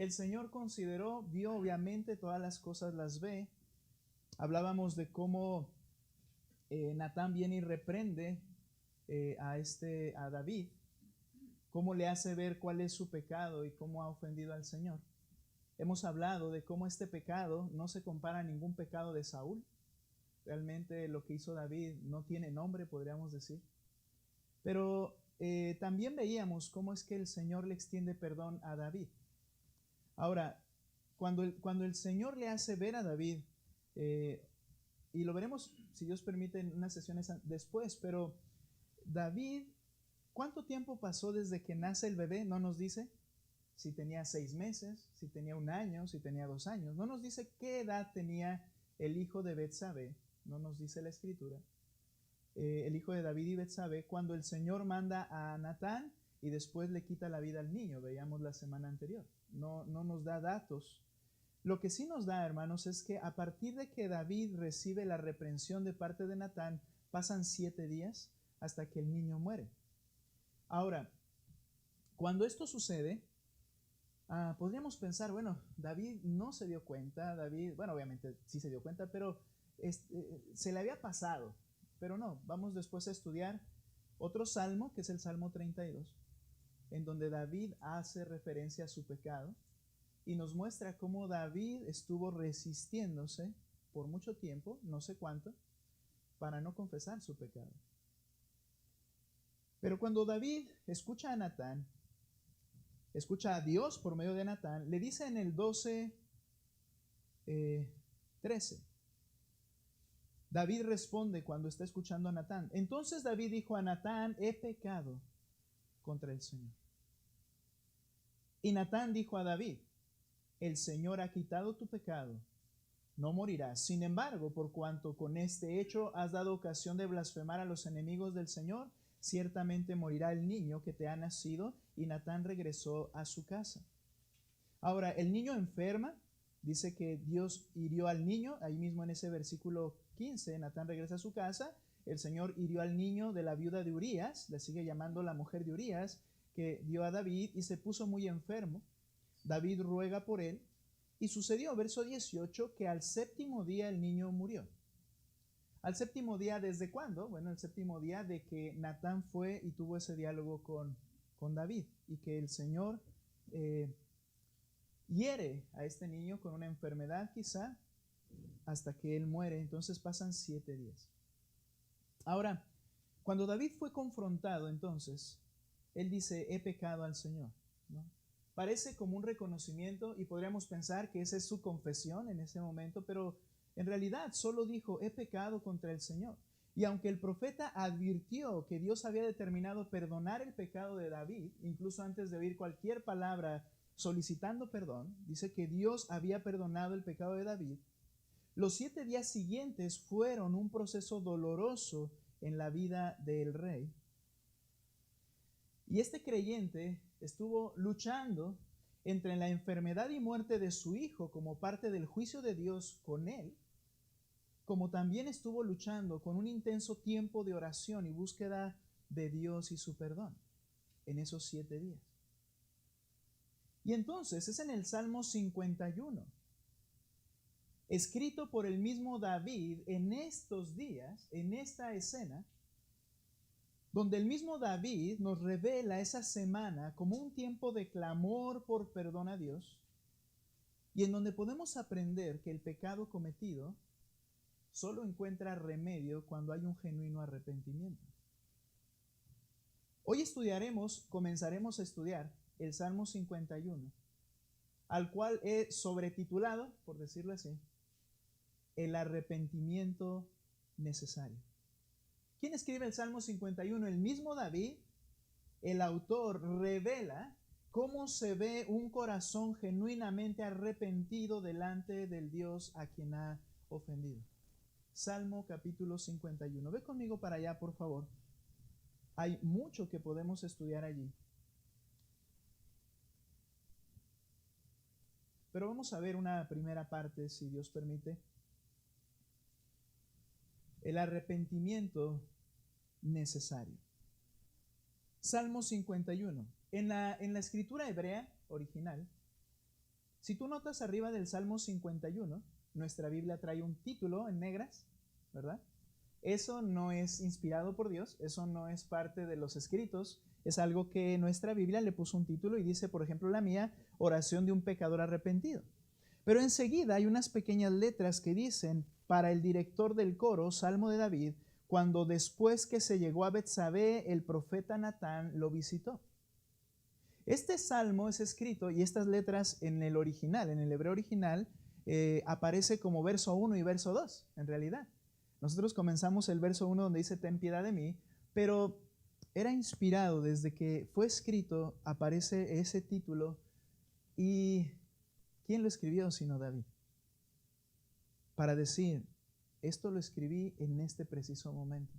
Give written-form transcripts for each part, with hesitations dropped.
el Señor consideró, vio obviamente todas las cosas, las ve. Hablábamos de cómo Natán viene y reprende a David, cómo le hace ver cuál es su pecado y cómo ha ofendido al Señor. Hemos hablado de cómo este pecado no se compara a ningún pecado de Saúl. Realmente lo que hizo David no tiene nombre, podríamos decir. Pero también veíamos cómo es que el Señor le extiende perdón a David. Ahora, cuando el Señor le hace ver a David, y lo veremos, si Dios permite, en unas sesiones después, pero David, ¿cuánto tiempo pasó desde que nace el bebé? No nos dice si tenía 6 meses, si tenía 1 año, si tenía 2 años. No nos dice qué edad tenía el hijo de Betsabé, no nos dice la Escritura. El hijo de David y Betsabé, cuando el Señor manda a Natán y después le quita la vida al niño, veíamos la semana anterior. No nos da datos. Lo que sí nos da, hermanos, es que a partir de que David recibe la reprensión de parte de Natán, pasan 7 días hasta que el niño muere. Ahora, cuando esto sucede, podríamos pensar, bueno, David no se dio cuenta, David, bueno, obviamente sí se dio cuenta, pero se le había pasado. Pero no, vamos después a estudiar otro salmo, que es el Salmo 32, en donde David hace referencia a su pecado y nos muestra cómo David estuvo resistiéndose por mucho tiempo, no sé cuánto, para no confesar su pecado. Pero cuando David escucha a Natán, escucha a Dios por medio de Natán, le dice en el 12:13, David responde cuando está escuchando a Natán. Entonces David dijo a Natán, he pecado contra el Señor. Y Natán dijo a David, el Señor ha quitado tu pecado, no morirás. Sin embargo, por cuanto con este hecho has dado ocasión de blasfemar a los enemigos del Señor, ciertamente morirá el niño que te ha nacido. Y Natán regresó a su casa. Ahora, el niño enferma, dice que Dios hirió al niño, ahí mismo en ese versículo 15, Natán regresa a su casa, el Señor hirió al niño de la viuda de Urías, le sigue llamando la mujer de Urías, que dio a David y se puso muy enfermo. David ruega por él y sucedió, verso 18, que al 7º día el niño murió. ¿Al 7º día desde cuándo? Bueno, el 7º día de que Natán fue y tuvo ese diálogo con David y que el Señor hiere a este niño con una enfermedad quizá hasta que él muere. Entonces pasan 7 días. Ahora, cuando David fue confrontado, entonces, él dice, he pecado al Señor, ¿no? Parece como un reconocimiento y podríamos pensar que esa es su confesión en ese momento, pero en realidad solo dijo, he pecado contra el Señor. Y aunque el profeta advirtió que Dios había determinado perdonar el pecado de David, incluso antes de oír cualquier palabra solicitando perdón, dice que Dios había perdonado el pecado de David, los 7 días siguientes fueron un proceso doloroso en la vida del rey. Y este creyente estuvo luchando entre la enfermedad y muerte de su hijo como parte del juicio de Dios con él, como también estuvo luchando con un intenso tiempo de oración y búsqueda de Dios y su perdón en esos 7 días. Y entonces es en el Salmo 51, escrito por el mismo David en estos días, en esta escena, donde el mismo David nos revela esa semana como un tiempo de clamor por perdón a Dios y en donde podemos aprender que el pecado cometido solo encuentra remedio cuando hay un genuino arrepentimiento. Hoy comenzaremos a estudiar el Salmo 51, al cual he sobretitulado, por decirlo así, el arrepentimiento necesario. ¿Quién escribe el Salmo 51? El mismo David. El autor revela cómo se ve un corazón genuinamente arrepentido delante del Dios a quien ha ofendido. Salmo capítulo 51. Ve conmigo para allá, por favor. Hay mucho que podemos estudiar allí. Pero vamos a ver una primera parte, si Dios permite. El arrepentimiento necesario. Salmo 51. En la escritura hebrea original, Si tú notas arriba del Salmo 51, nuestra Biblia trae un título en negras, ¿verdad? Eso no es inspirado por Dios, eso no es parte de los escritos, es algo que nuestra Biblia le puso un título y dice, por ejemplo, la mía, oración de un pecador arrepentido. Pero enseguida hay unas pequeñas letras que dicen, para el director del coro, Salmo de David, cuando después que se llegó a Betsabé, el profeta Natán lo visitó. Este salmo es escrito, y estas letras en el original, en el hebreo original, aparece como verso 1 y verso 2, en realidad. Nosotros comenzamos el verso 1 donde dice, ten piedad de mí, pero era inspirado desde que fue escrito, aparece ese título. ¿Y quién lo escribió sino David? Para decir, esto lo escribí en este preciso momento.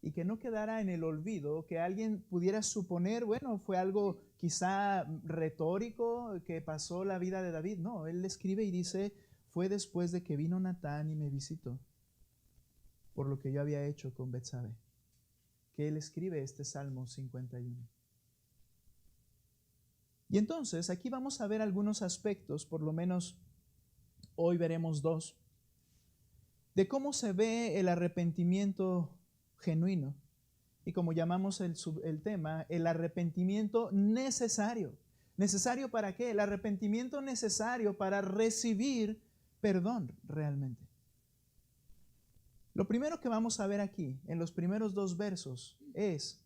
Y que no quedara en el olvido, que alguien pudiera suponer, bueno, fue algo quizá retórico que pasó la vida de David. No, él escribe y dice, fue después de que vino Natán y me visitó, por lo que yo había hecho con Betsabé, que él escribe este Salmo 51. Y entonces aquí vamos a ver algunos aspectos, por lo menos hoy veremos dos, de cómo se ve el arrepentimiento genuino, y como llamamos el tema, el arrepentimiento necesario. ¿Necesario para qué? El arrepentimiento necesario para recibir perdón realmente. Lo primero que vamos a ver aquí, en los primeros dos versos, es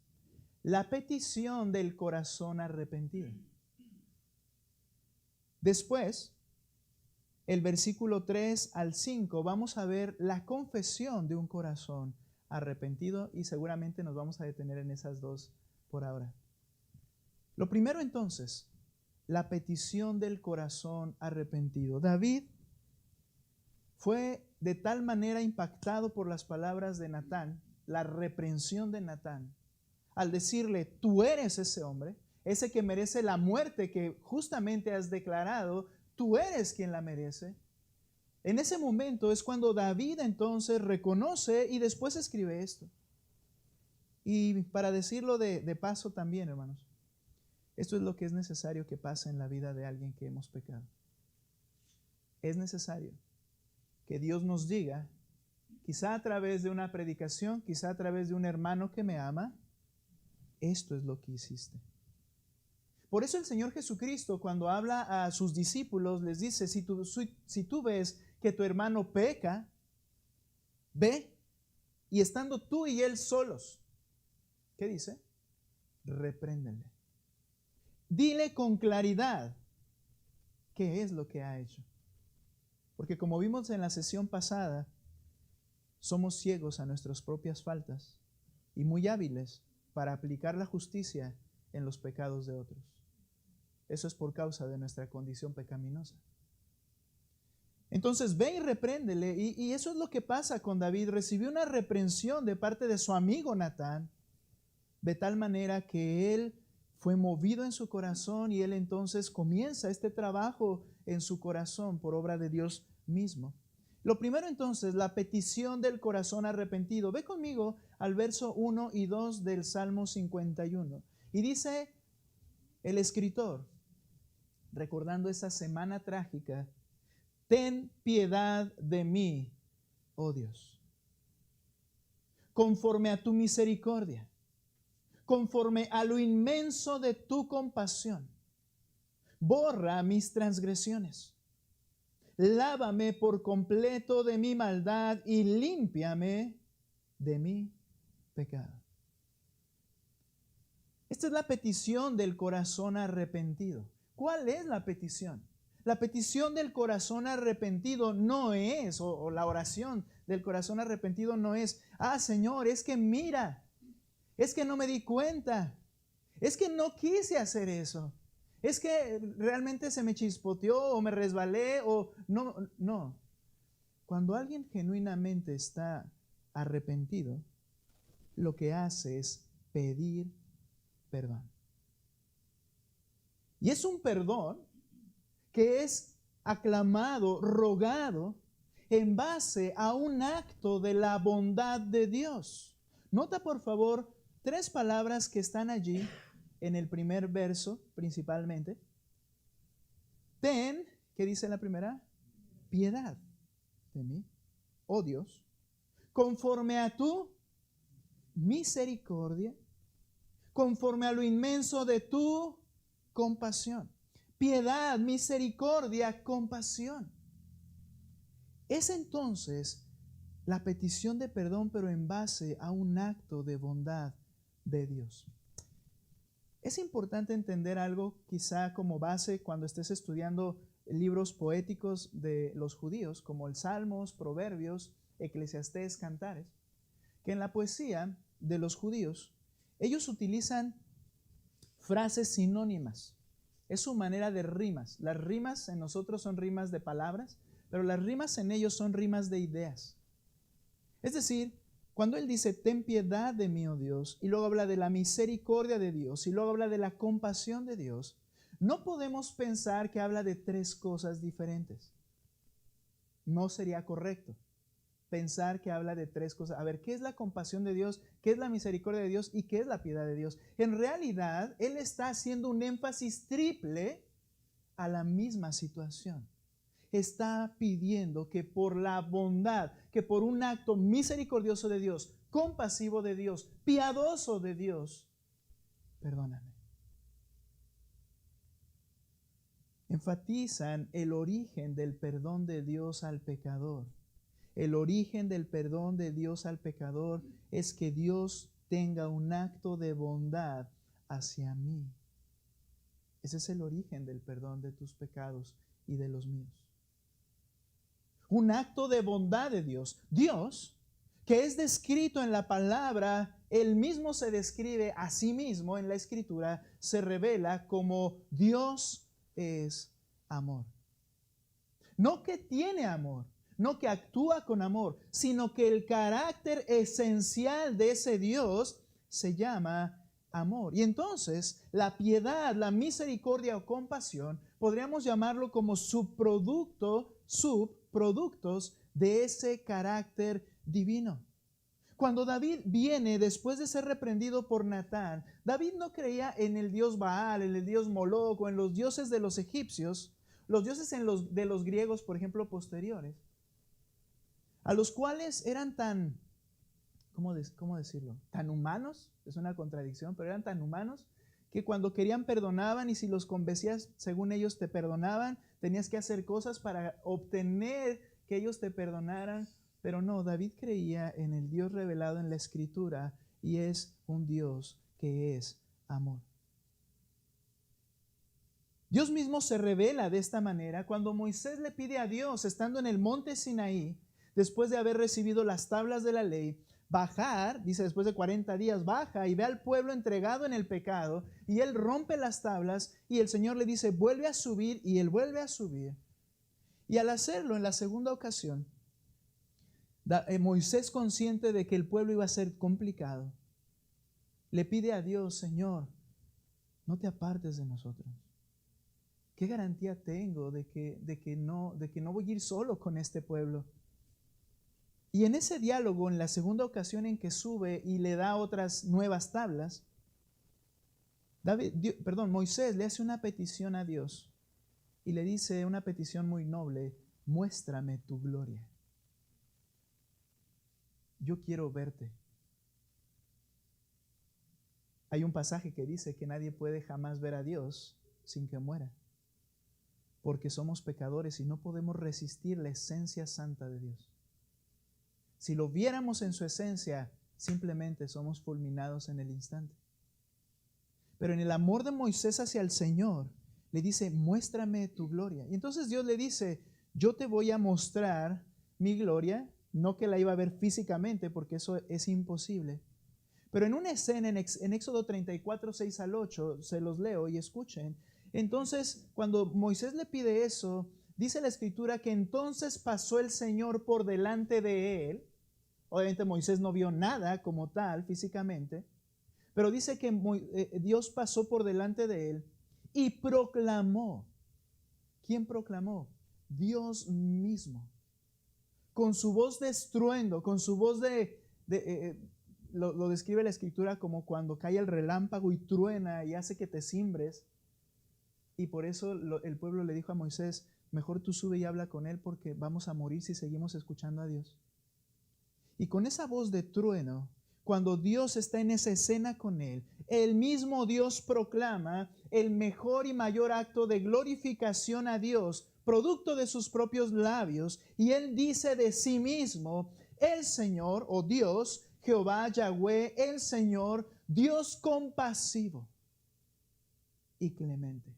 la petición del corazón arrepentido. Después, el versículo 3 al 5, vamos a ver la confesión de un corazón arrepentido y seguramente nos vamos a detener en esas dos por ahora. Lo primero entonces, la petición del corazón arrepentido. David fue de tal manera impactado por las palabras de Natán, la reprensión de Natán, al decirle, tú eres ese hombre, ese que merece la muerte que justamente has declarado, tú eres quien la merece. En ese momento es cuando David entonces reconoce y después escribe esto. Y para decirlo de paso también, hermanos, esto es lo que es necesario que pase en la vida de alguien que hemos pecado. Es necesario que Dios nos diga, quizá a través de una predicación, quizá a través de un hermano que me ama, esto es lo que hiciste. Por eso el Señor Jesucristo, cuando habla a sus discípulos, les dice, si tú ves que tu hermano peca, ve, y estando tú y él solos, ¿qué dice? Repréndele. Dile con claridad qué es lo que ha hecho. Porque como vimos en la sesión pasada, somos ciegos a nuestras propias faltas y muy hábiles para aplicar la justicia en los pecados de otros. Eso es por causa de nuestra condición pecaminosa. Entonces ve y repréndele, y eso es lo que pasa con David. Recibió una reprensión de parte de su amigo Natán, de tal manera que él fue movido en su corazón y él entonces comienza este trabajo en su corazón por obra de Dios mismo. Lo primero entonces, la petición del corazón arrepentido. Ve conmigo al verso 1 y 2 del Salmo 51. Y dice el escritor, recordando esa semana trágica, ten piedad de mí, oh Dios, conforme a tu misericordia, conforme a lo inmenso de tu compasión. Borra mis transgresiones. Lávame por completo de mi maldad y límpiame de mi pecado. Esta es la petición del corazón arrepentido. ¿Cuál es la petición? La petición del corazón arrepentido no es, o la oración del corazón arrepentido no es, Señor, es que mira, es que no me di cuenta, es que no quise hacer eso, es que realmente se me chispoteó o me resbalé o no. Cuando alguien genuinamente está arrepentido, lo que hace es pedir perdón. Y es un perdón que es aclamado, rogado, en base a un acto de la bondad de Dios. Nota por favor 3 palabras que están allí en el primer verso principalmente. ten, ¿qué dice la primera? Piedad de mí, oh Dios, conforme a tu misericordia, conforme a lo inmenso de tu compasión. Piedad, misericordia, compasión. Es entonces la petición de perdón, pero en base a un acto de bondad de Dios. Es importante entender algo quizá como base cuando estés estudiando libros poéticos de los judíos, como el Salmos, Proverbios, Eclesiastés, Cantares, que en la poesía de los judíos, ellos utilizan frases sinónimas. Es su manera de rimas. Las rimas en nosotros son rimas de palabras, pero las rimas en ellos son rimas de ideas. Es decir, cuando él dice, ten piedad de mí, oh Dios, y luego habla de la misericordia de Dios, y luego habla de la compasión de Dios, no podemos pensar que habla de tres cosas diferentes. No sería correcto pensar que habla de tres cosas. A ver, ¿qué es la compasión de Dios? ¿Qué es la misericordia de Dios? ¿Y qué es la piedad de Dios? En realidad, él está haciendo un énfasis triple a la misma situación. Está pidiendo que por la bondad, que por un acto misericordioso de Dios, compasivo de Dios, piadoso de Dios, perdóname. Enfatizan el origen del perdón de Dios al pecador. El origen del perdón de Dios al pecador es que Dios tenga un acto de bondad hacia mí. Ese es el origen del perdón de tus pecados y de los míos. Un acto de bondad de Dios. Dios, que es descrito en la palabra, Él mismo se describe a sí mismo en la Escritura, se revela como Dios es amor. No que tiene amor, no que actúa con amor, sino que el carácter esencial de ese Dios se llama amor. Y entonces la piedad, la misericordia o compasión, podríamos llamarlo como subproductos de ese carácter divino. Cuando David viene después de ser reprendido por Natán, David no creía en el dios Baal, en el dios Moloc o en los dioses de los egipcios, los dioses de los griegos, por ejemplo, posteriores, a los cuales eran tan, ¿cómo decirlo? Tan humanos, es una contradicción, pero eran tan humanos que cuando querían perdonaban, y si los convencías, según ellos te perdonaban, tenías que hacer cosas para obtener que ellos te perdonaran. Pero no, David creía en el Dios revelado en la Escritura, y es un Dios que es amor. Dios mismo se revela de esta manera cuando Moisés le pide a Dios, estando en el monte Sinaí, después de haber recibido las tablas de la ley, bajar, dice después de 40 días, baja y ve al pueblo entregado en el pecado, y él rompe las tablas, y el Señor le dice, vuelve a subir, y él vuelve a subir. Y al hacerlo en la segunda ocasión, Moisés, consciente de que el pueblo iba a ser complicado, le pide a Dios, Señor, no te apartes de nosotros. ¿Qué garantía tengo de que no voy a ir solo con este pueblo? Y en ese diálogo, en la segunda ocasión en que sube y le da otras nuevas tablas, Moisés le hace una petición a Dios y le dice una petición muy noble: muéstrame tu gloria. Yo quiero verte. Hay un pasaje que dice que nadie puede jamás ver a Dios sin que muera, porque somos pecadores y no podemos resistir la esencia santa de Dios. Si lo viéramos en su esencia, simplemente somos fulminados en el instante. Pero en el amor de Moisés hacia el Señor, le dice, muéstrame tu gloria. Y entonces Dios le dice, yo te voy a mostrar mi gloria, no que la iba a ver físicamente, porque eso es imposible. Pero en una escena en Éxodo 34, 6 al 8, se los leo y escuchen. Entonces, cuando Moisés le pide eso, dice la Escritura que entonces pasó el Señor por delante de él. Obviamente Moisés no vio nada como tal físicamente, pero dice que Dios pasó por delante de él y proclamó. ¿Quién proclamó? Dios mismo. Con su voz de estruendo, con su voz lo describe la Escritura como cuando cae el relámpago y truena y hace que te cimbres. Y por eso el pueblo le dijo a Moisés, mejor tú sube y habla con él porque vamos a morir si seguimos escuchando a Dios. Y con esa voz de trueno, cuando Dios está en esa escena con él, el mismo Dios proclama el mejor y mayor acto de glorificación a Dios, producto de sus propios labios, y él dice de sí mismo, el Señor, o Dios, Jehová, Yahweh, el Señor, Dios compasivo y clemente.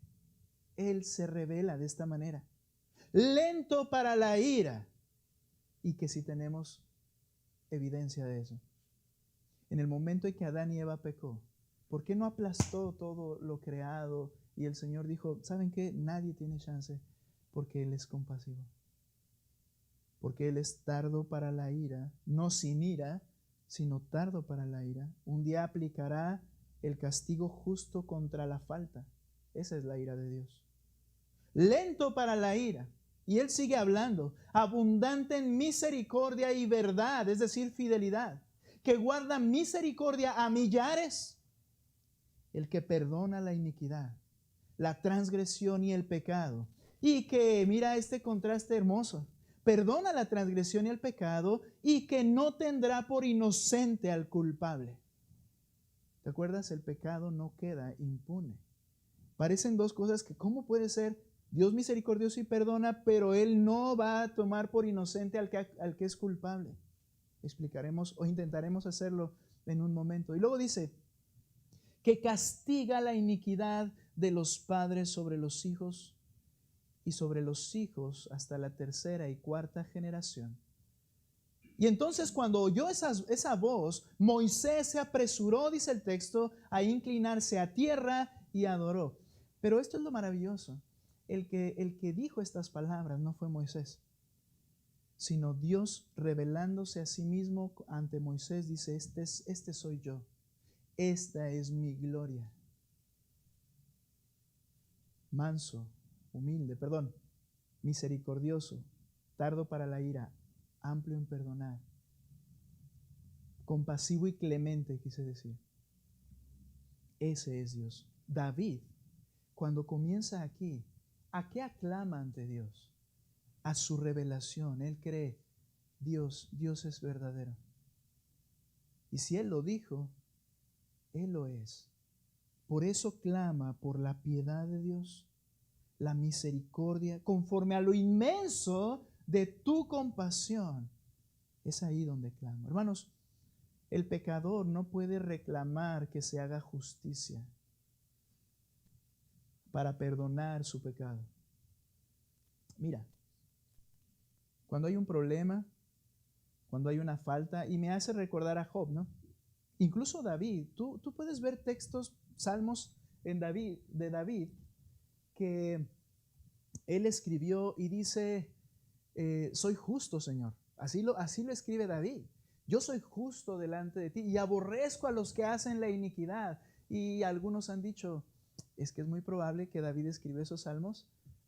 Él se revela de esta manera, lento para la ira, y que si tenemos evidencia de eso. En el momento en que Adán y Eva pecó, ¿por qué no aplastó todo lo creado? Y el Señor dijo, ¿saben qué? Nadie tiene chance porque Él es compasivo. Porque Él es tardo para la ira, no sin ira, sino tardo para la ira. Un día aplicará el castigo justo contra la falta. Esa es la ira de Dios. Lento para la ira. Y Él sigue hablando, abundante en misericordia y verdad, es decir, fidelidad, que guarda misericordia a millares, el que perdona la iniquidad, la transgresión y el pecado, y que, mira este contraste hermoso, perdona la transgresión y el pecado, y que no tendrá por inocente al culpable. ¿Te acuerdas? El pecado no queda impune. Parecen dos cosas que, ¿cómo puede ser Dios misericordioso y perdona, pero Él no va a tomar por inocente al que es culpable? Explicaremos o intentaremos hacerlo en un momento. Y luego dice que castiga la iniquidad de los padres sobre los hijos y sobre los hijos hasta la tercera y cuarta generación. Y entonces cuando oyó esa voz, Moisés se apresuró, dice el texto, a inclinarse a tierra y adoró. Pero esto es lo maravilloso. El que dijo estas palabras no fue Moisés, sino Dios revelándose a sí mismo ante Moisés, dice, este soy yo, esta es mi gloria. Manso, humilde, misericordioso, tardo para la ira, amplio en perdonar, compasivo y clemente, quise decir. Ese es Dios. David, cuando comienza aquí, ¿a qué aclama ante Dios? A su revelación. Él cree, Dios es verdadero. Y si Él lo dijo, Él lo es. Por eso clama por la piedad de Dios, la misericordia, conforme a lo inmenso de tu compasión. Es ahí donde clama. Hermanos, el pecador no puede reclamar que se haga justicia para perdonar su pecado. Mira, cuando hay un problema, cuando hay una falta, y me hace recordar a Job, ¿no? Incluso David, tú puedes ver textos, salmos de David, que él escribió y dice, soy justo, Señor. Así lo escribe David. Yo soy justo delante de ti y aborrezco a los que hacen la iniquidad. Y algunos han dicho, es que es muy probable que David escribió esos salmos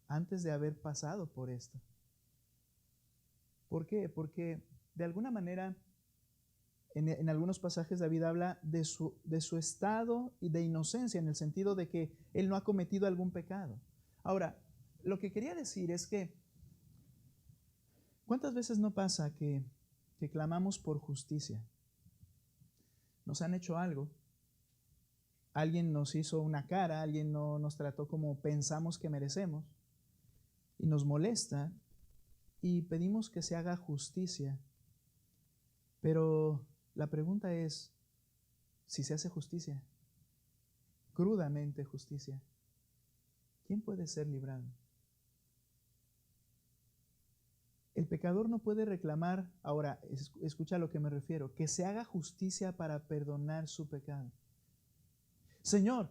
antes de haber pasado por esto. ¿Por qué? Porque de alguna manera en algunos pasajes David habla de su estado y de inocencia, en el sentido de que él no ha cometido algún pecado. Ahora, lo que quería decir es que ¿cuántas veces no pasa que clamamos por justicia? Nos han hecho algo, alguien nos hizo una cara, alguien no nos trató como pensamos que merecemos y nos molesta y pedimos que se haga justicia. Pero la pregunta es, si se hace justicia, crudamente justicia, ¿quién puede ser librado? El pecador no puede reclamar, ahora, escucha a lo que me refiero, que se haga justicia para perdonar su pecado. Señor,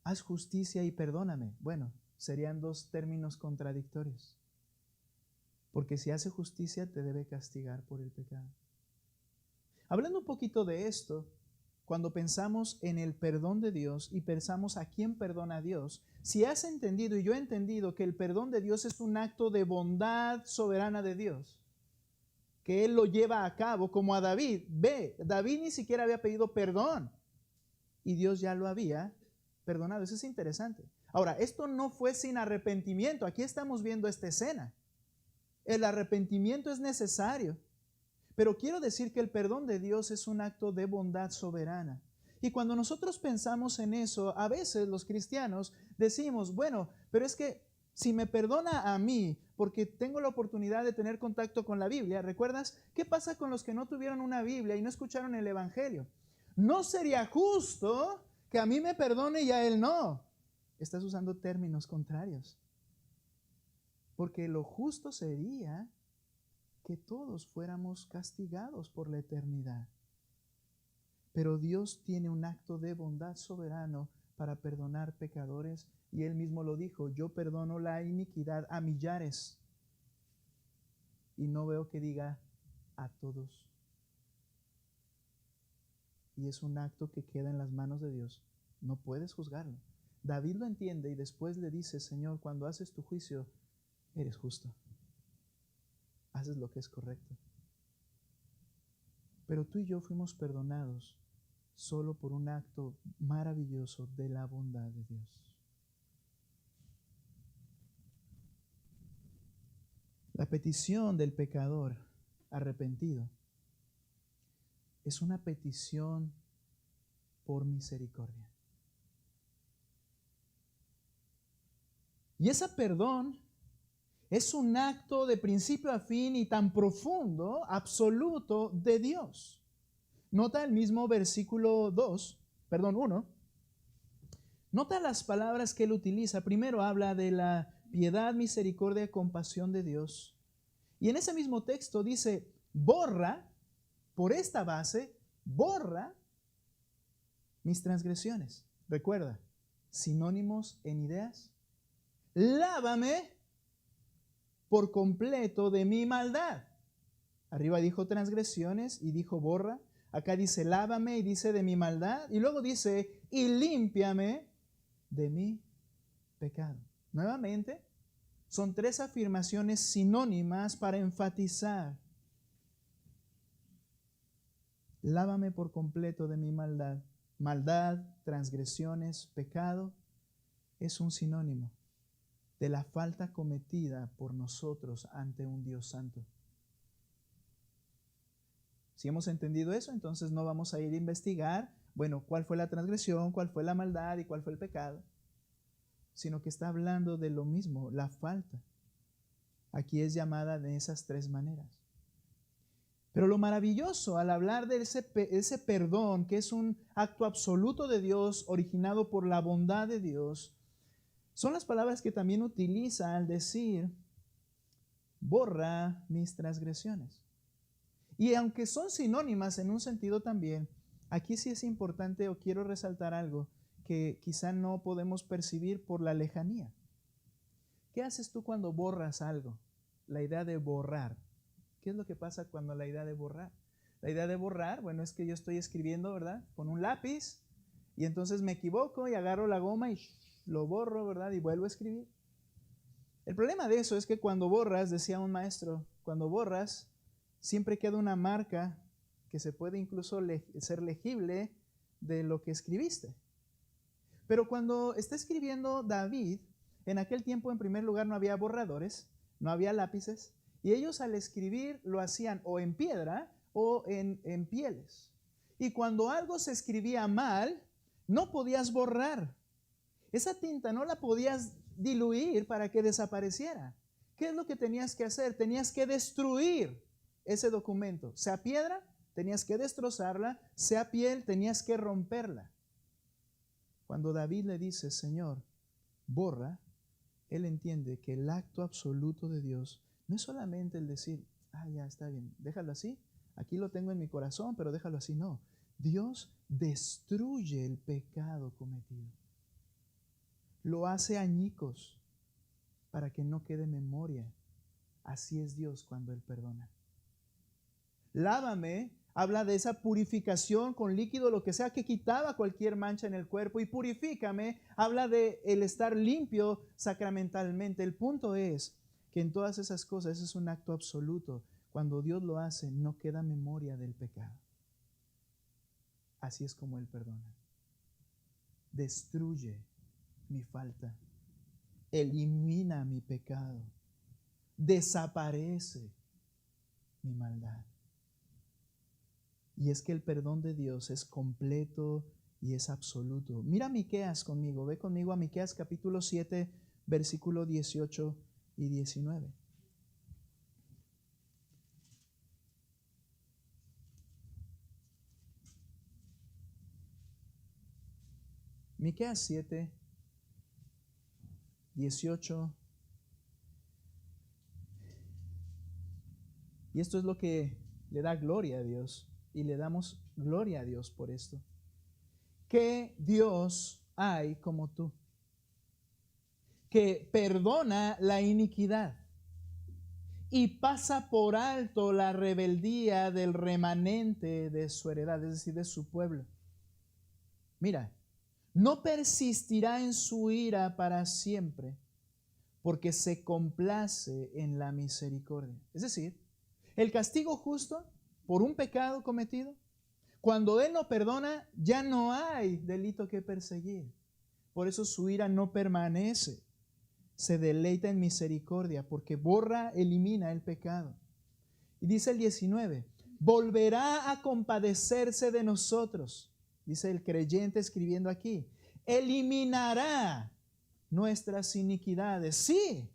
haz justicia y perdóname. Bueno, serían dos términos contradictorios. Porque si hace justicia, te debe castigar por el pecado. Hablando un poquito de esto, cuando pensamos en el perdón de Dios y pensamos a quién perdona a Dios, si has entendido y yo he entendido que el perdón de Dios es un acto de bondad soberana de Dios, que Él lo lleva a cabo como a David. David ni siquiera había pedido perdón y Dios ya lo había perdonado. Eso es interesante. Ahora, esto no fue sin arrepentimiento. Aquí estamos viendo esta escena. El arrepentimiento es necesario. Pero quiero decir que el perdón de Dios es un acto de bondad soberana. Y cuando nosotros pensamos en eso, a veces los cristianos decimos, bueno, pero es que si me perdona a mí porque tengo la oportunidad de tener contacto con la Biblia, ¿recuerdas? ¿Qué pasa con los que no tuvieron una Biblia y no escucharon el Evangelio? No sería justo que a mí me perdone y a él no. Estás usando términos contrarios. Porque lo justo sería que todos fuéramos castigados por la eternidad. Pero Dios tiene un acto de bondad soberano para perdonar pecadores, y Él mismo lo dijo, yo perdono la iniquidad a millares. Y no veo que diga a todos. Y es un acto que queda en las manos de Dios. No puedes juzgarlo. David lo entiende y después le dice, Señor, cuando haces tu juicio, eres justo. Haces lo que es correcto. Pero tú y yo fuimos perdonados solo por un acto maravilloso de la bondad de Dios. La petición del pecador arrepentido es una petición por misericordia. Y ese perdón es un acto de principio a fin y tan profundo, absoluto de Dios. Nota el mismo versículo 1. Nota las palabras que él utiliza. Primero habla de la piedad, misericordia y compasión de Dios. Y en ese mismo texto dice, borra, por esta base, borra mis transgresiones. Recuerda, sinónimos en ideas. Lávame por completo de mi maldad. Arriba dijo transgresiones y dijo borra. Acá dice lávame y dice de mi maldad. Y luego dice y límpiame de mi pecado. Nuevamente, son tres afirmaciones sinónimas para enfatizar. Lávame por completo de mi maldad. Maldad, transgresiones, pecado es un sinónimo de la falta cometida por nosotros ante un Dios santo. Si hemos entendido eso, entonces no vamos a ir a investigar, bueno, cuál fue la transgresión, cuál fue la maldad y cuál fue el pecado, sino que está hablando de lo mismo, la falta. Aquí es llamada de esas tres maneras. Pero lo maravilloso al hablar de ese perdón, que es un acto absoluto de Dios, originado por la bondad de Dios, son las palabras que también utiliza al decir, borra mis transgresiones. Y aunque son sinónimas en un sentido también, aquí sí es importante o quiero resaltar algo que quizá no podemos percibir por la lejanía. ¿Qué haces tú cuando borras algo? La idea de borrar. ¿Qué es lo que pasa cuando la idea de borrar? La idea de borrar, bueno, es que yo estoy escribiendo, ¿verdad? Con un lápiz y entonces me equivoco y agarro la goma y lo borro, ¿verdad? Y vuelvo a escribir. El problema de eso es que cuando borras, decía un maestro, cuando borras, siempre queda una marca que se puede incluso ser legible de lo que escribiste. Pero cuando está escribiendo David, en aquel tiempo en primer lugar no había borradores, no había lápices, y ellos al escribir lo hacían o en piedra o en pieles. Y cuando algo se escribía mal, no podías borrar. Esa tinta no la podías diluir para que desapareciera. ¿Qué es lo que tenías que hacer? Tenías que destruir ese documento. Sea piedra, tenías que destrozarla, sea piel, tenías que romperla. Cuando David le dice, Señor, borra, él entiende que el acto absoluto de Dios no es solamente el decir, ya está bien, déjalo así, aquí lo tengo en mi corazón, pero déjalo así. No, Dios destruye el pecado cometido. Lo hace añicos para que no quede memoria. Así es Dios cuando Él perdona. Lávame habla de esa purificación con líquido, lo que sea que quitaba cualquier mancha en el cuerpo, y purifícame habla de el estar limpio sacramentalmente. El punto es que en todas esas cosas es un acto absoluto. Cuando Dios lo hace, no queda memoria del pecado. Así es como Él perdona. Destruye mi falta elimina mi pecado, desaparece mi maldad. Y es que el perdón de Dios es completo y es absoluto. Mira Miqueas conmigo, ve conmigo a Miqueas capítulo 7, versículo 18 y 19. Miqueas 7, 18. Y esto es lo que le da gloria a Dios. Y le damos gloria a Dios por esto. ¿Qué Dios hay como tú? Que perdona la iniquidad y pasa por alto la rebeldía del remanente de su heredad, es decir, de su pueblo. Mira, no persistirá en su ira para siempre, porque se complace en la misericordia. Es decir, el castigo justo por un pecado cometido, cuando Él no perdona, ya no hay delito que perseguir. Por eso su ira no permanece. Se deleita en misericordia, porque borra, elimina el pecado. Y dice el 19, volverá a compadecerse de nosotros, dice el creyente escribiendo aquí, eliminará nuestras iniquidades, sí,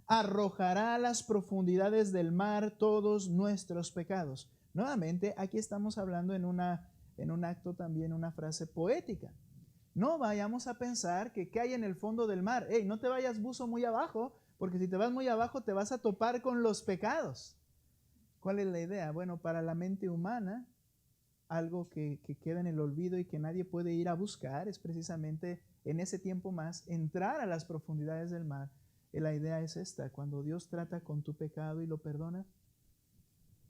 arrojará a las profundidades del mar todos nuestros pecados. Nuevamente, aquí estamos hablando en un acto también, una frase poética. No vayamos a pensar que qué hay en el fondo del mar. Hey, no te vayas buzo muy abajo, porque si te vas muy abajo te vas a topar con los pecados. ¿Cuál es la idea? Bueno, para la mente humana, algo que queda en el olvido y que nadie puede ir a buscar es precisamente en ese tiempo más entrar a las profundidades del mar. Y la idea es esta: cuando Dios trata con tu pecado y lo perdona,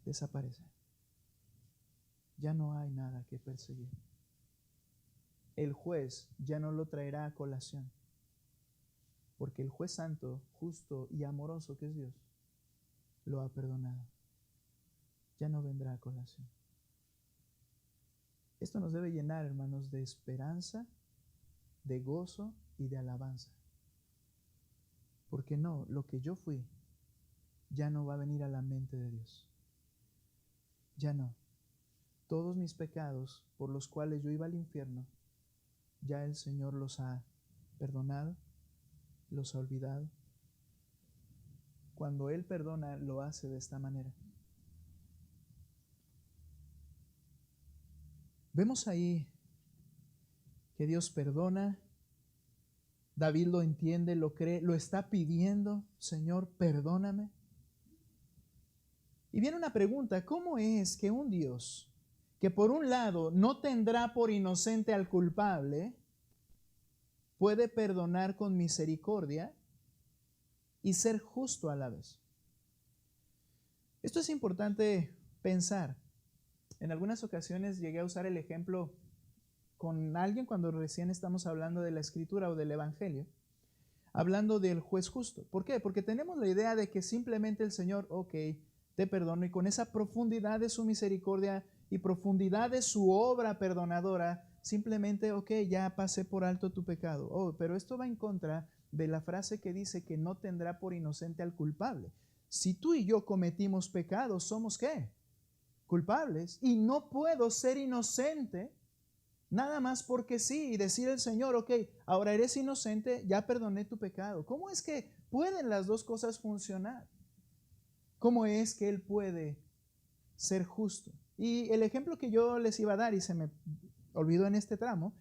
desaparece. Ya no hay nada que perseguir. El juez ya no lo traerá a colación, porque el juez santo, justo y amoroso que es Dios, lo ha perdonado. Ya no vendrá a colación. Esto nos debe llenar, hermanos, de esperanza, de gozo y de alabanza. Porque no, lo que yo fui ya no va a venir a la mente de Dios. Ya no. Todos mis pecados por los cuales yo iba al infierno, ya el Señor los ha perdonado, los ha olvidado. Cuando Él perdona, lo hace de esta manera. Vemos ahí que Dios perdona. David lo entiende, lo cree, lo está pidiendo: Señor, perdóname. Y viene una pregunta: ¿cómo es que un Dios que por un lado no tendrá por inocente al culpable, puede perdonar con misericordia y ser justo a la vez? Esto es importante pensar. En algunas ocasiones llegué a usar el ejemplo con alguien cuando recién estamos hablando de la Escritura o del Evangelio, hablando del juez justo. ¿Por qué? Porque tenemos la idea de que simplemente el Señor, ok, te perdono, y con esa profundidad de su misericordia y profundidad de su obra perdonadora, simplemente, ok, ya pasé por alto tu pecado. Oh, pero esto va en contra de la frase que dice que no tendrá por inocente al culpable. Si tú y yo cometimos pecados, ¿somos qué? Culpables. Y no puedo ser inocente nada más porque sí y decir al Señor, ok, ahora eres inocente, ya perdoné tu pecado. ¿Cómo es que pueden las dos cosas funcionar? ¿Cómo es que Él puede ser justo? Y el ejemplo que yo les iba a dar, y se me olvidó en este tramo,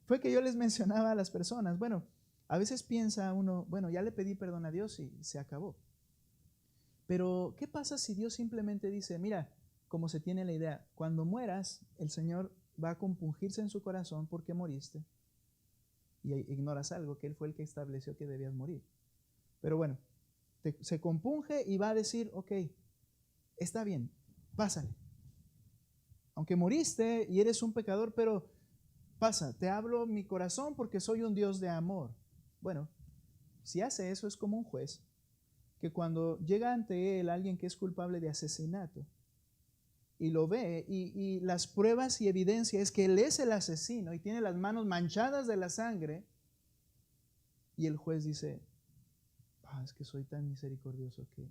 fue que yo les mencionaba a las personas, bueno, a veces piensa uno, bueno, ya le pedí perdón a Dios y se acabó. Pero, ¿qué pasa si Dios simplemente dice, mira, como se tiene la idea, cuando mueras, el Señor va a compungirse en su corazón porque moriste, y ignoras algo, que Él fue el que estableció que debías morir? Pero bueno, se compunge y va a decir, ok, está bien, pásale. Aunque moriste y eres un pecador, pero pasa, te hablo mi corazón porque soy un Dios de amor. Bueno, si hace eso, es como un juez que cuando llega ante él alguien que es culpable de asesinato y lo ve y las pruebas y evidencia es que él es el asesino y tiene las manos manchadas de la sangre, y el juez dice, es que soy tan misericordioso que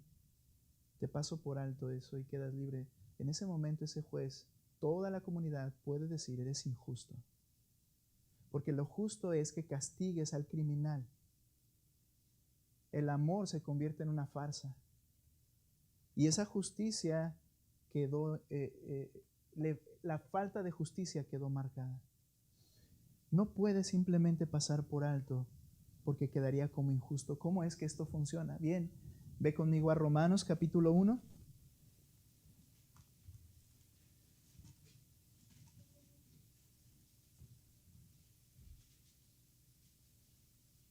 te paso por alto eso y quedas libre. En ese momento ese juez, toda la comunidad puede decir, eres injusto. Porque lo justo es que castigues al criminal. El amor se convierte en una farsa. Y esa justicia quedó, la falta de justicia quedó marcada. No puedes simplemente pasar por alto porque quedaría como injusto. ¿Cómo es que esto funciona? Bien, ve conmigo a Romanos capítulo 1.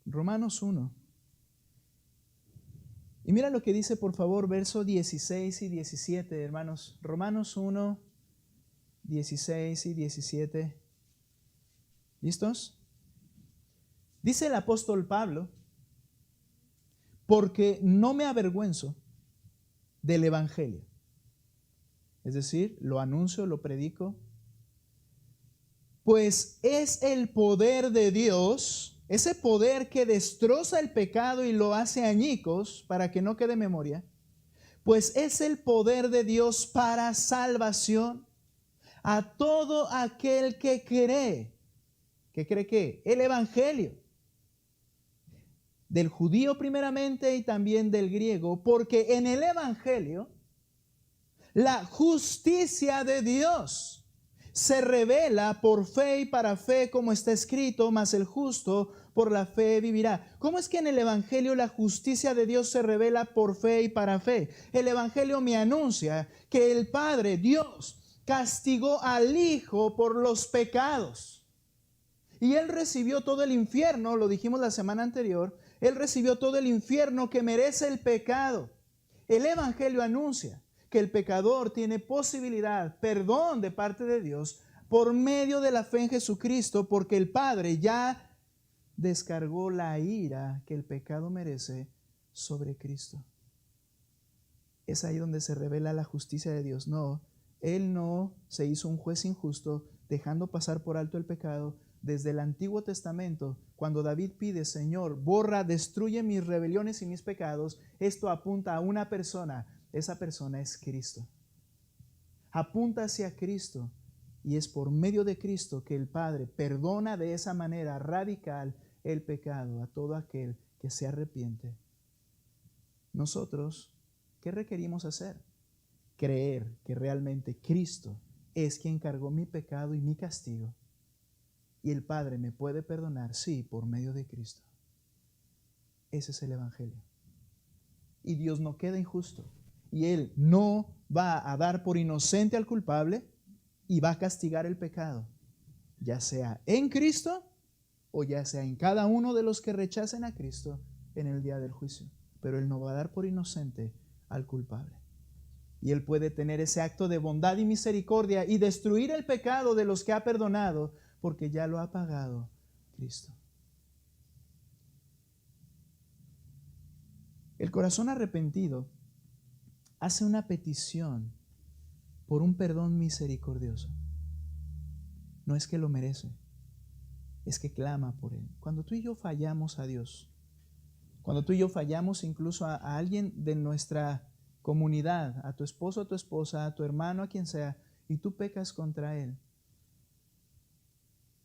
Romanos 1. Y mira lo que dice, por favor, verso 16 y 17, hermanos. Romanos 1, 16 y 17. ¿Listos? Dice el apóstol Pablo, porque no me avergüenzo del evangelio. Es decir, lo anuncio, lo predico. Pues es el poder de Dios, ese poder que destroza el pecado y lo hace añicos para que no quede memoria. Pues es el poder de Dios para salvación a todo aquel que cree. ¿Qué cree qué? El evangelio. Del judío primeramente y también del griego, porque en el evangelio la justicia de Dios se revela por fe y para fe, como está escrito, mas el justo por la fe vivirá. ¿Cómo es que en el evangelio la justicia de Dios se revela por fe y para fe? El evangelio me anuncia que el Padre, Dios, castigó al Hijo por los pecados. Y Él recibió todo el infierno, lo dijimos la semana anterior, Él recibió todo el infierno que merece el pecado. El evangelio anuncia que el pecador tiene posibilidad, perdón de parte de Dios, por medio de la fe en Jesucristo, porque el Padre ya descargó la ira que el pecado merece sobre Cristo. Es ahí donde se revela la justicia de Dios. No, Él no se hizo un juez injusto, dejando pasar por alto el pecado. Desde el Antiguo Testamento, cuando David pide, Señor, borra, destruye mis rebeliones y mis pecados, esto apunta a una persona. Esa persona es Cristo. Apunta hacia Cristo y es por medio de Cristo que el Padre perdona de esa manera radical el pecado a todo aquel que se arrepiente. Nosotros, ¿qué requerimos hacer? Creer que realmente Cristo es quien cargó mi pecado y mi castigo. Y el Padre me puede perdonar, sí, por medio de Cristo. Ese es el evangelio. Y Dios no queda injusto. Y Él no va a dar por inocente al culpable y va a castigar el pecado, ya sea en Cristo o ya sea en cada uno de los que rechacen a Cristo en el día del juicio. Pero Él no va a dar por inocente al culpable. Y Él puede tener ese acto de bondad y misericordia y destruir el pecado de los que ha perdonado, porque ya lo ha pagado Cristo. El corazón arrepentido hace una petición por un perdón misericordioso. No es que lo merece, es que clama por Él. Cuando tú y yo fallamos a Dios, cuando tú y yo fallamos incluso a alguien de nuestra comunidad, a tu esposo, a tu esposa, a tu hermano, a quien sea, y tú pecas contra Él,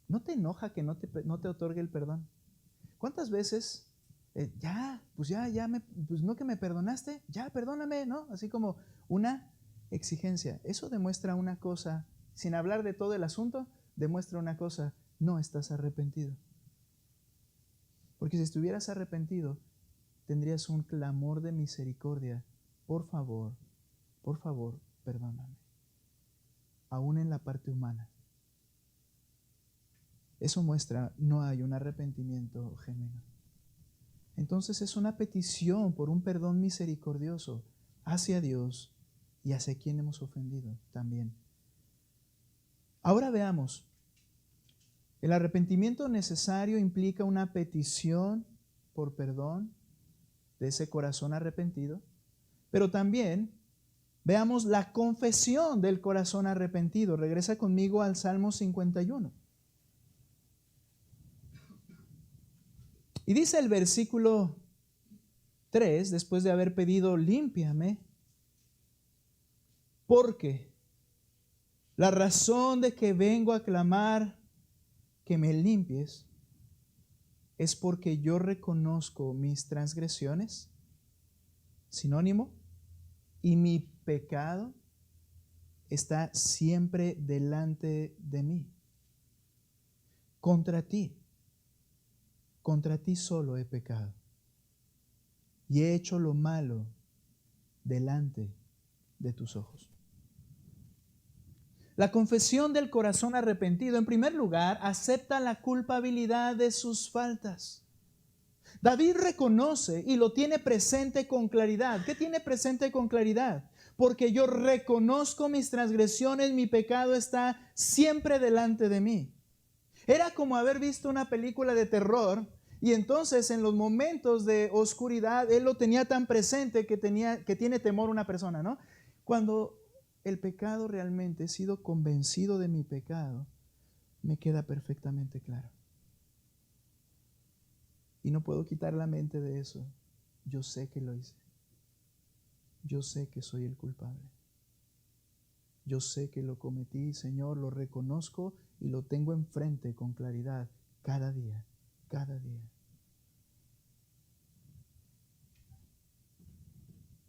¿no te enoja que no te otorgue el perdón? ¿Cuántas veces pues no que me perdonaste, ya perdóname, ¿no? Así como una exigencia. Eso demuestra una cosa, sin hablar de todo el asunto, demuestra una cosa: no estás arrepentido. Porque si estuvieras arrepentido, tendrías un clamor de misericordia. Por favor, perdóname. Aún en la parte humana. Eso muestra no hay un arrepentimiento genuino. Entonces es una petición por un perdón misericordioso hacia Dios y hacia quien hemos ofendido también. Ahora veamos, el arrepentimiento necesario implica una petición por perdón de ese corazón arrepentido, pero también veamos la confesión del corazón arrepentido. Regresa conmigo al Salmo 51. Y dice el versículo 3, después de haber pedido límpiame, porque la razón de que vengo a clamar que me limpies es porque yo reconozco mis transgresiones, sinónimo, y mi pecado está siempre delante de mí. Contra ti solo he pecado y he hecho lo malo delante de tus ojos. La confesión del corazón arrepentido, en primer lugar, acepta la culpabilidad de sus faltas. David reconoce y lo tiene presente con claridad. ¿Qué tiene presente con claridad? Porque yo reconozco mis transgresiones, mi pecado está siempre delante de mí. Era como haber visto una película de terror y entonces en los momentos de oscuridad él lo tenía tan presente que tiene temor una persona, ¿no? Cuando el pecado realmente, he sido convencido de mi pecado, me queda perfectamente claro. Y no puedo quitar la mente de eso. Yo sé que lo hice. Yo sé que soy el culpable. Yo sé que lo cometí, Señor, lo reconozco y lo tengo enfrente con claridad cada día, cada día.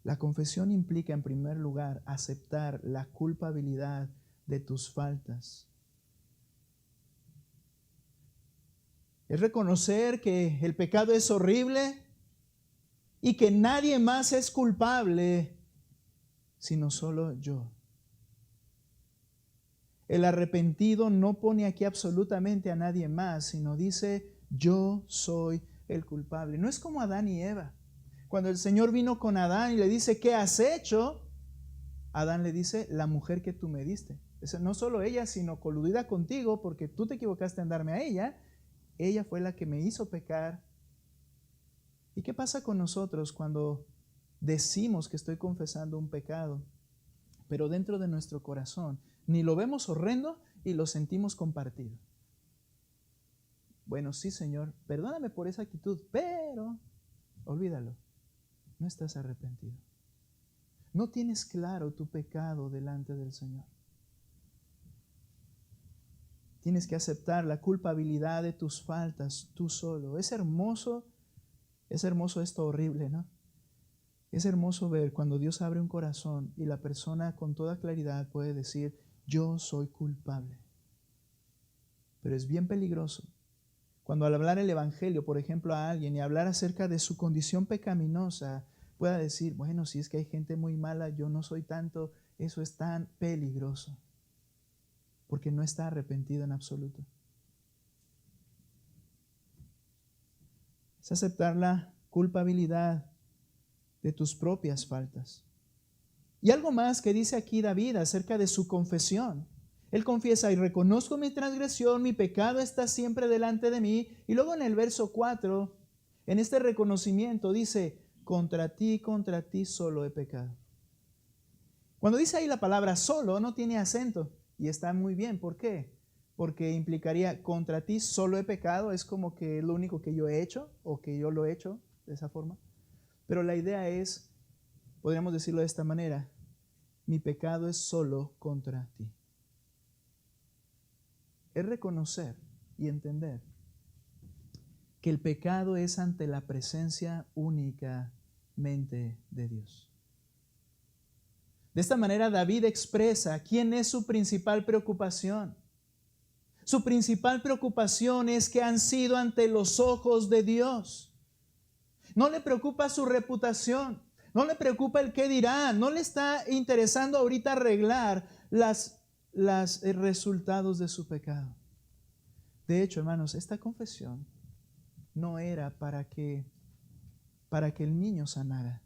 La confesión implica, en primer lugar, aceptar la culpabilidad de tus faltas. Es reconocer que el pecado es horrible y que nadie más es culpable sino solo yo. El arrepentido no pone aquí absolutamente a nadie más, sino dice, yo soy el culpable. No es como Adán y Eva. Cuando el Señor vino con Adán y le dice, ¿qué has hecho? Adán le dice, la mujer que tú me diste. No solo ella, sino coludida contigo, porque tú te equivocaste en darme a ella. Ella fue la que me hizo pecar. ¿Y qué pasa con nosotros cuando decimos que estoy confesando un pecado, pero dentro de nuestro corazón ni lo vemos horrendo y lo sentimos compartido? Bueno, sí, Señor, perdóname por esa actitud, pero olvídalo, no estás arrepentido. No tienes claro tu pecado delante del Señor. Tienes que aceptar la culpabilidad de tus faltas tú solo. Es hermoso esto horrible, ¿no? Es hermoso ver cuando Dios abre un corazón y la persona con toda claridad puede decir, yo soy culpable. Pero es bien peligroso cuando al hablar el Evangelio, por ejemplo, a alguien y hablar acerca de su condición pecaminosa, pueda decir, bueno, si es que hay gente muy mala, yo no soy tanto. Eso es tan peligroso porque no está arrepentido en absoluto. Es aceptar la culpabilidad de tus propias faltas. Y algo más que dice aquí David acerca de su confesión. Él confiesa, y reconozco mi transgresión, mi pecado está siempre delante de mí. Y luego en el verso 4, en este reconocimiento dice, contra ti solo he pecado. Cuando dice ahí la palabra solo, no tiene acento. Y está muy bien. ¿Por qué? Porque implicaría, contra ti solo he pecado. Es como que es lo único que yo he hecho, o que yo lo he hecho de esa forma. Pero la idea es, podríamos decirlo de esta manera, mi pecado es solo contra ti. Es reconocer y entender que el pecado es ante la presencia únicamente de Dios. De esta manera David expresa quién es su principal preocupación. Su principal preocupación es que han sido ante los ojos de Dios. No le preocupa su reputación, no le preocupa el qué dirán, no le está interesando ahorita arreglar los resultados de su pecado. De hecho, hermanos, esta confesión no era para que el niño sanara.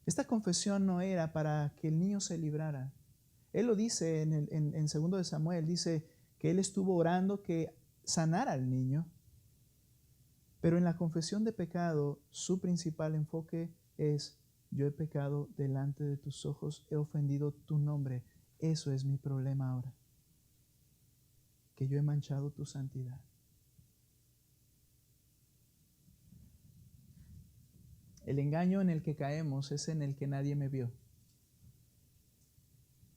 Esta confesión no era para que el niño se librara. Él lo dice en 2 de Samuel, dice que él estuvo orando que sanara al niño. Pero en la confesión de pecado, su principal enfoque es, yo he pecado delante de tus ojos, he ofendido tu nombre. Eso es mi problema ahora, que yo he manchado tu santidad. El engaño en el que caemos es en el que nadie me vio.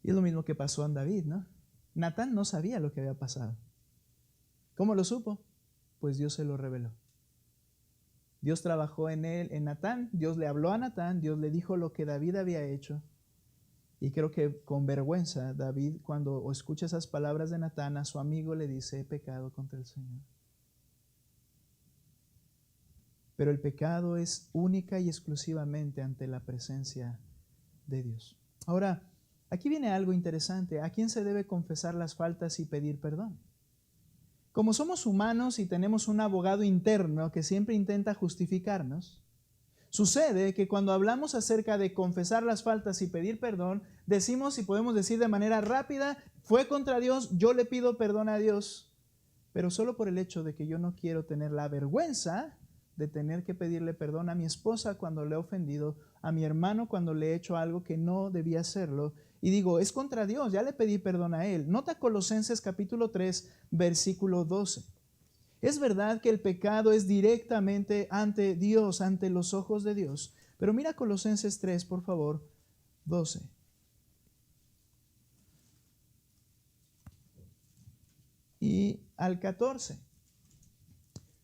Y es lo mismo que pasó a David, ¿no? Natán no sabía lo que había pasado. ¿Cómo lo supo? Pues Dios se lo reveló. Dios trabajó en él, en Natán. Dios le habló a Natán. Dios le dijo lo que David había hecho. Y creo que con vergüenza David, cuando escucha esas palabras de Natán, a su amigo le dice: he pecado contra el Señor. Pero el pecado es única y exclusivamente ante la presencia de Dios. Ahora, aquí viene algo interesante. ¿A quién se debe confesar las faltas y pedir perdón? Como somos humanos y tenemos un abogado interno que siempre intenta justificarnos, sucede que cuando hablamos acerca de confesar las faltas y pedir perdón, decimos y podemos decir de manera rápida: fue contra Dios, yo le pido perdón a Dios, pero solo por el hecho de que yo no quiero tener la vergüenza de tener que pedirle perdón a mi esposa cuando le he ofendido, a mi hermano cuando le he hecho algo que no debía hacerlo. Y digo, es contra Dios, ya le pedí perdón a él. Nota Colosenses capítulo 3, versículo 12. Es verdad que el pecado es directamente ante Dios, ante los ojos de Dios. Pero mira Colosenses 3, por favor, 12. Y al 14.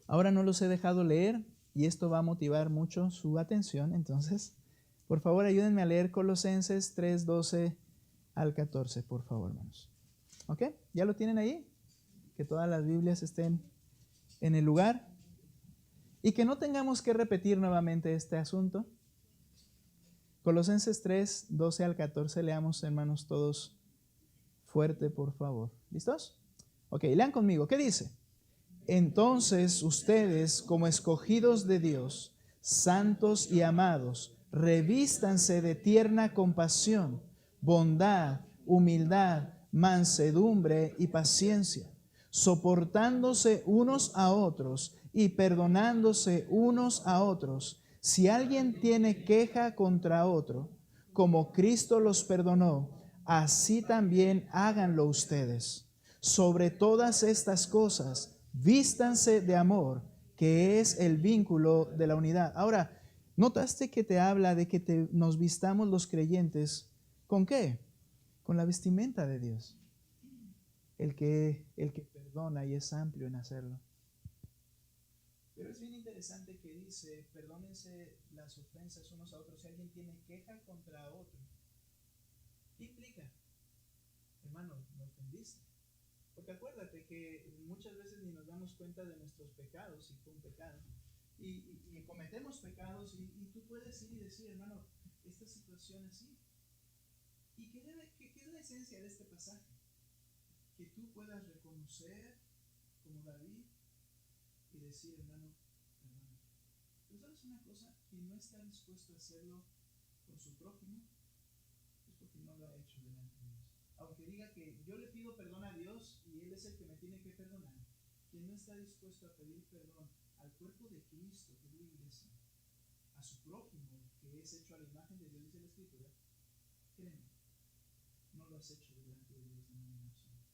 Ahora no los he dejado leer y esto va a motivar mucho su atención. Entonces, por favor, ayúdenme a leer Colosenses 3, 12 al 14, por favor, hermanos. ¿Ok? ¿Ya lo tienen ahí? Que todas las Biblias estén en el lugar y que no tengamos que repetir nuevamente este asunto. Colosenses 3, 12 al 14, leamos, hermanos, todos fuerte, por favor. ¿Listos? Ok, lean conmigo. ¿Qué dice? Entonces ustedes, como escogidos de Dios, santos y amados, revístanse de tierna compasión, bondad, humildad, mansedumbre y paciencia, soportándose unos a otros y perdonándose unos a otros. Si alguien tiene queja contra otro, como Cristo los perdonó, así también háganlo ustedes. Sobre todas estas cosas, vístanse de amor, que es el vínculo de la unidad. Ahora, ¿notaste que te habla de que nos vistamos los creyentes? ¿Con qué? Con la vestimenta de Dios. El que perdona y es amplio en hacerlo. Pero es bien interesante que dice: perdónense las ofensas unos a otros si alguien tiene queja contra otro. ¿Qué implica? Hermano, me ofendiste. Porque acuérdate que muchas veces ni nos damos cuenta de nuestros pecados, si fue un pecado. Y cometemos pecados y tú puedes ir y decir: hermano, esta situación así. ¿Y qué es la esencia de este pasaje? Que tú puedas reconocer como David y decir: hermano, perdón. Pero ¿sabes una cosa? Quien no está dispuesto a hacerlo con su prójimo es porque no lo ha hecho delante de Dios. Aunque diga que yo le pido perdón a Dios y Él es el que me tiene que perdonar, quien no está dispuesto a pedir perdón al cuerpo de Cristo, que es la iglesia, a su prójimo, que es hecho a la imagen de Dios, dice la Escritura, créeme, no lo has hecho delante de Dios de manera absoluta.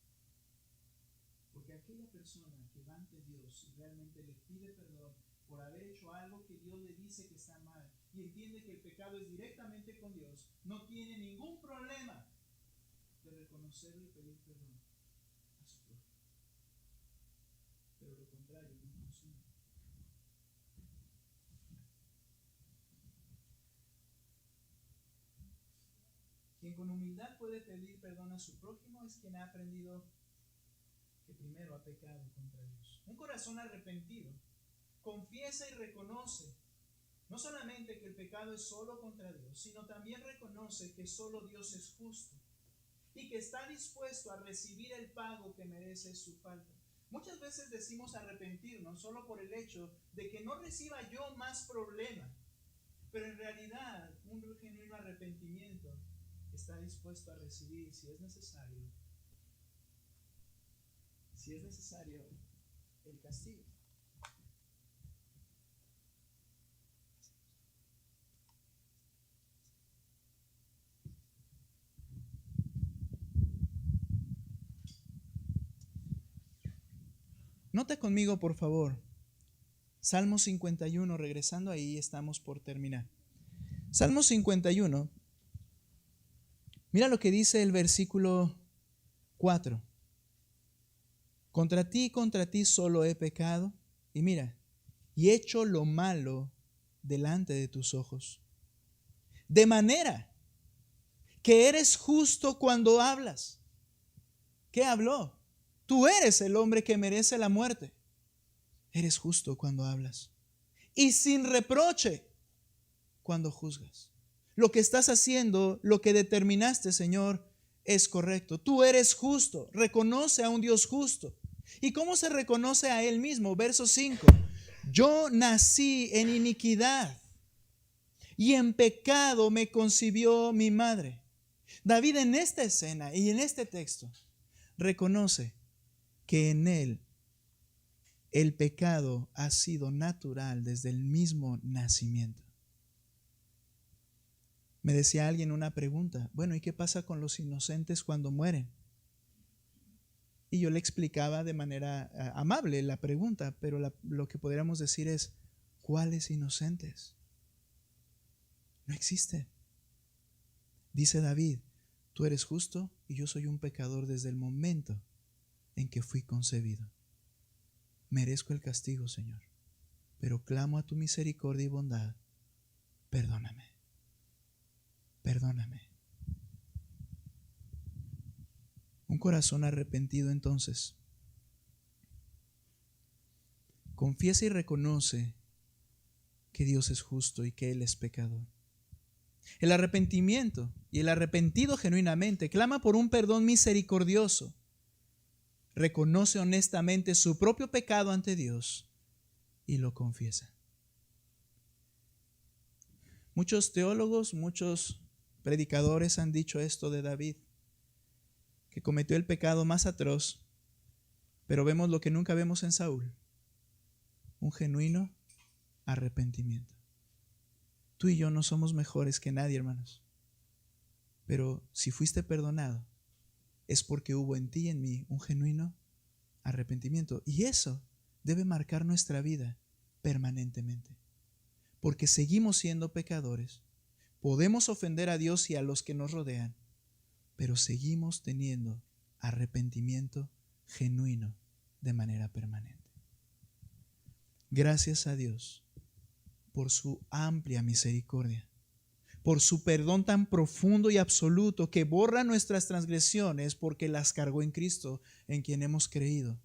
Porque aquella persona que va ante Dios y realmente le pide perdón por haber hecho algo que Dios le dice que está mal y entiende que el pecado es directamente con Dios, no tiene ningún problema de reconocerlo y pedir perdón a su prójimo. Pero lo contrario no funciona. Quien con humildad puede pedir perdón a su prójimo es quien ha aprendido que primero ha pecado contra Dios. Un corazón arrepentido confiesa y reconoce no solamente que el pecado es solo contra Dios, sino también reconoce que solo Dios es justo y que está dispuesto a recibir el pago que merece su falta. Muchas veces decimos arrepentirnos solo por el hecho de que no reciba yo más problema, pero en realidad un genuino arrepentimiento está dispuesto a recibir, si es necesario, el castigo. Nota conmigo, por favor, Salmo 51, regresando ahí, estamos por terminar. Salmo 51, mira lo que dice el versículo 4. Contra ti solo he pecado, y mira, y he hecho lo malo delante de tus ojos, de manera que eres justo cuando hablas. ¿Qué habló? Tú eres el hombre que merece la muerte. Eres justo cuando hablas y sin reproche cuando juzgas. Lo que estás haciendo, lo que determinaste, Señor, es correcto. Tú eres justo. Reconoce a un Dios justo. ¿Y cómo se reconoce a Él mismo? Verso 5. Yo nací en iniquidad y en pecado me concibió mi madre. David en esta escena y en este texto reconoce que en él el pecado ha sido natural desde el mismo nacimiento. Me decía alguien una pregunta, bueno, ¿y qué pasa con los inocentes cuando mueren? Y yo le explicaba de manera amable la pregunta, pero lo que podríamos decir es, ¿cuáles inocentes? No existen. Dice David, tú eres justo y yo soy un pecador desde el momento en que fui concebido. Merezco el castigo, Señor, pero clamo a tu misericordia y bondad. Perdóname. Perdóname. Un corazón arrepentido entonces confiesa y reconoce que Dios es justo y que Él es pecador. El arrepentimiento y el arrepentido genuinamente clama por un perdón misericordioso. Reconoce honestamente su propio pecado ante Dios y lo confiesa. Muchos teólogos, muchos predicadores han dicho esto de David, que cometió el pecado más atroz, pero vemos lo que nunca vemos en Saúl, un genuino arrepentimiento. Tú y yo no somos mejores que nadie, hermanos, pero si fuiste perdonado, es porque hubo en ti y en mí un genuino arrepentimiento. Y eso debe marcar nuestra vida permanentemente. Porque seguimos siendo pecadores. Podemos ofender a Dios y a los que nos rodean, pero seguimos teniendo arrepentimiento genuino de manera permanente. Gracias a Dios por su amplia misericordia, por su perdón tan profundo y absoluto que borra nuestras transgresiones porque las cargó en Cristo, en quien hemos creído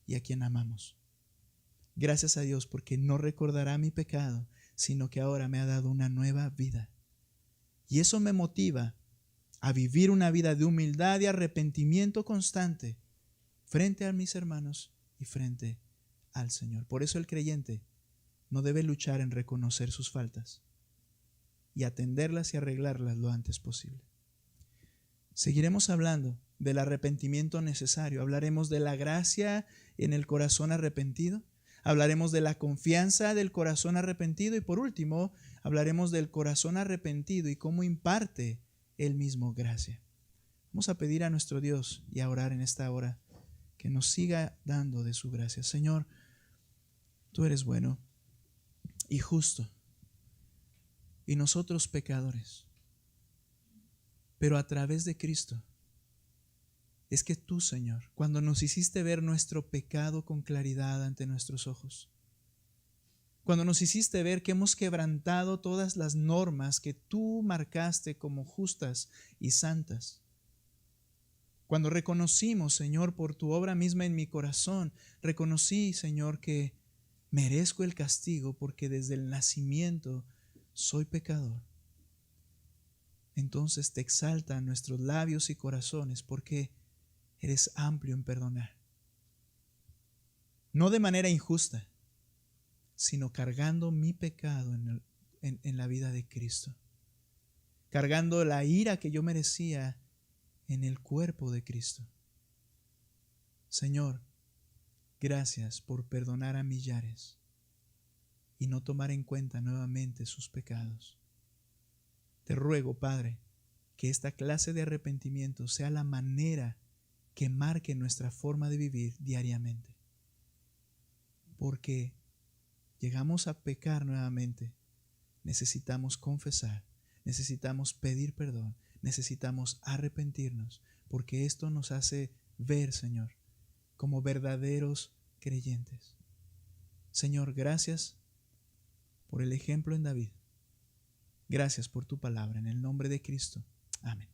y a quien amamos. Gracias a Dios porque no recordará mi pecado, sino que ahora me ha dado una nueva vida. Y eso me motiva a vivir una vida de humildad y arrepentimiento constante frente a mis hermanos y frente al Señor. Por eso el creyente no debe luchar en reconocer sus faltas y atenderlas y arreglarlas lo antes posible. Seguiremos hablando del arrepentimiento necesario. Hablaremos de la gracia en el corazón arrepentido. Hablaremos de la confianza del corazón arrepentido. Y por último, hablaremos del corazón arrepentido y cómo imparte Él mismo gracia. Vamos a pedir a nuestro Dios y a orar en esta hora que nos siga dando de su gracia. Señor, tú eres bueno y justo, y nosotros pecadores. Pero a través de Cristo es que tú, Señor, cuando nos hiciste ver nuestro pecado con claridad ante nuestros ojos, cuando nos hiciste ver que hemos quebrantado todas las normas que tú marcaste como justas y santas, cuando reconocimos, Señor, por tu obra misma en mi corazón, reconocí, Señor, que merezco el castigo porque desde el nacimiento soy pecador. Entonces te exaltan nuestros labios y corazones porque eres amplio en perdonar. No de manera injusta, sino cargando mi pecado en la vida de Cristo. Cargando la ira que yo merecía en el cuerpo de Cristo. Señor, gracias por perdonar a millares y no tomar en cuenta nuevamente sus pecados. Te ruego, Padre, que esta clase de arrepentimiento sea la manera que marque nuestra forma de vivir diariamente. Porque llegamos a pecar nuevamente, necesitamos confesar, necesitamos pedir perdón, necesitamos arrepentirnos, porque esto nos hace ver, Señor, como verdaderos creyentes. Señor, gracias por el ejemplo en David. Gracias por tu palabra. En el nombre de Cristo. Amén.